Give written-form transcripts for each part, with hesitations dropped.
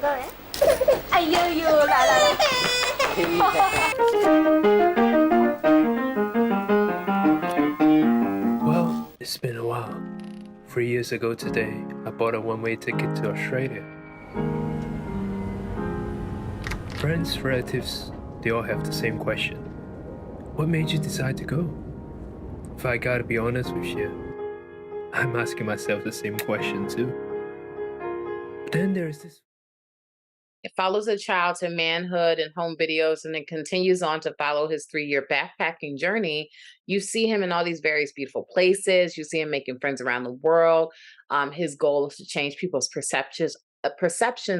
going? you, la la la. Well, it's been a while. 3 years ago today, I bought a one-way ticket to Australia. Friends, relatives, they all have the same question. What made you decide to go? If I gotta be honest with you, I'm asking myself the same question too. But then there's this. It follows a child to manhood and home videos and then continues on to follow his 3-year backpacking journey. You see him in all these various beautiful places. You see him making friends around the world. His goal is to change people's perceptions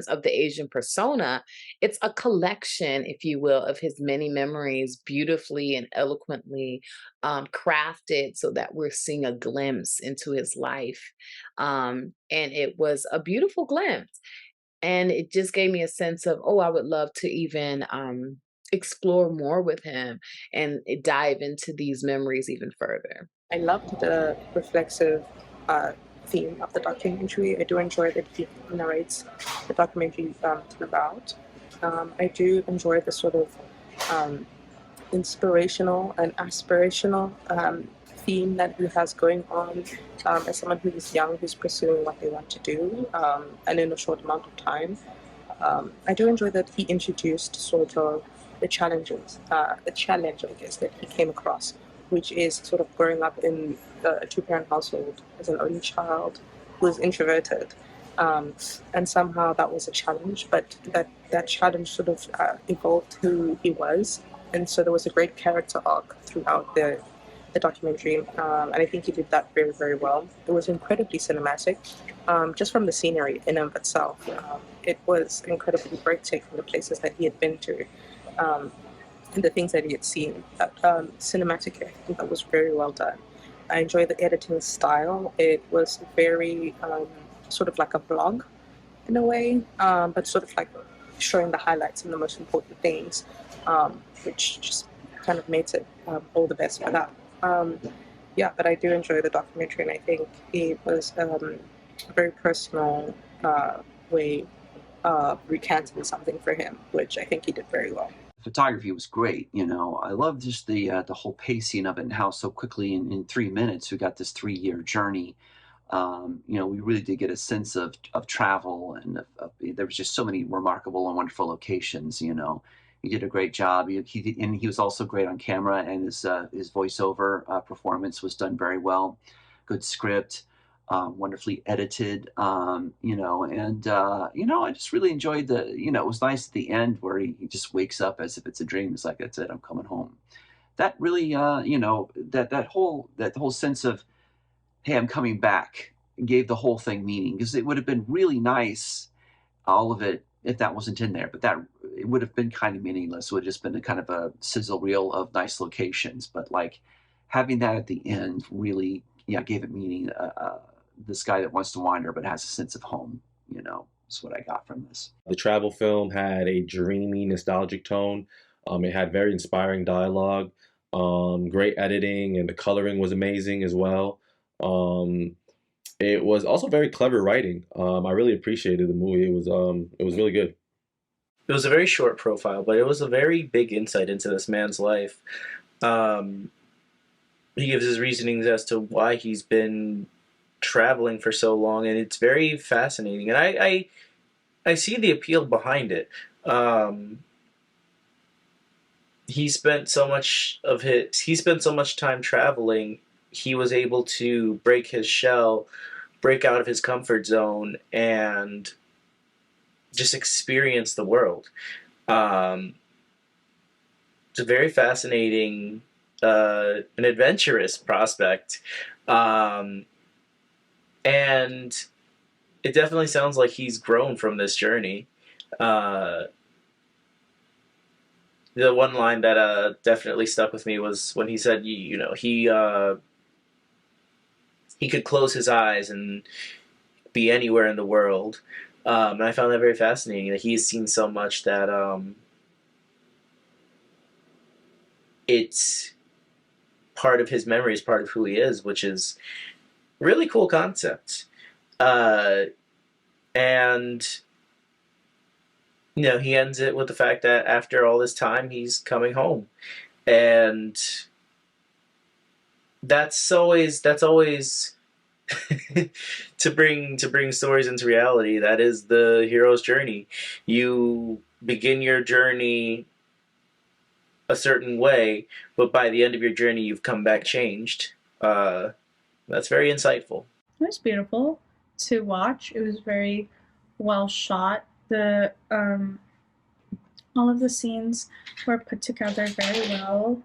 of the Asian persona. It's a collection, if you will, of his many memories, beautifully and eloquently crafted so that we're seeing a glimpse into his life. And it was a beautiful glimpse. And it just gave me a sense of, oh, I would love to even explore more with him and dive into these memories even further. I loved the reflexive theme of the documentary. I do enjoy that he narrates the documentary throughout. I do enjoy the sort of inspirational and aspirational theme that he has going on as someone who is young, who's pursuing what they want to do, and in a short amount of time. I do enjoy that he introduced sort of the challenge, I guess, that he came across, which is sort of growing up in a two-parent household as an only child who is introverted. And somehow that was a challenge, but that challenge sort of evolved who he was. And so there was a great character arc throughout the documentary, and I think he did that very, very well. It was incredibly cinematic, just from the scenery in and of itself. It was incredibly breathtaking, the places that he had been to, and the things that he had seen. Cinematically, I think that was very well done. I enjoyed the editing style. It was very sort of like a vlog in a way, but sort of like showing the highlights and the most important things, which just kind of made it all the best for that. Yeah, but I do enjoy the documentary, and I think it was a very personal way of recanting something for him, which I think he did very well. Photography was great. I love just the whole pacing of it and how so quickly in 3 minutes we got this 3-year journey. We really did get a sense of travel, and there was just so many remarkable and wonderful locations. He did a great job. He was also great on camera, and his voiceover performance was done very well. Good script, wonderfully edited. I just really enjoyed it was nice at the end where he just wakes up as if it's a dream. It's like, that's it, I'm coming home. That really, that whole sense of, hey, I'm coming back, gave the whole thing meaning, because it would have been really nice, all of it, if that wasn't in there, but it would have been kind of meaningless. It would have just been a kind of a sizzle reel of nice locations, but like having that at the end really, gave it meaning. This guy that wants to wander but has a sense of home, is what I got from this. The travel film had a dreamy, nostalgic tone. It had very inspiring dialogue, great editing, and the coloring was amazing as well. It was also very clever writing. I really appreciated the movie. It was really good. It was a very short profile, but it was a very big insight into this man's life. He gives his reasonings as to why he's been traveling for so long, and it's very fascinating. And I see the appeal behind it. He spent so much time traveling. He was able to break his shell, break out of his comfort zone, and just experience the world. It's a very fascinating, an adventurous prospect. And it definitely sounds like he's grown from this journey. The one line that definitely stuck with me was when he said, he could close his eyes and be anywhere in the world. And I found that very fascinating, that he's seen so much that it's part of his memory, is part of who he is, which is a really cool concept. And you know, he ends it with the fact that after all this time, he's coming home, and that's always to bring stories into reality. That is the hero's journey. You begin your journey a certain way, but by the end of your journey, you've come back changed. That's very insightful. It was beautiful to watch. It was very well shot. The all of the scenes were put together very well.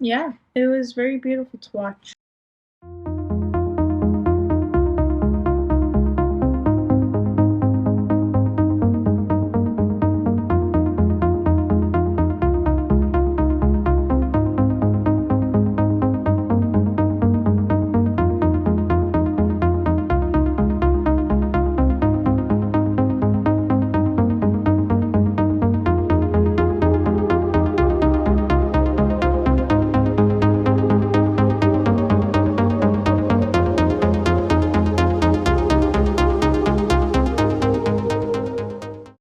Yeah, it was very beautiful to watch.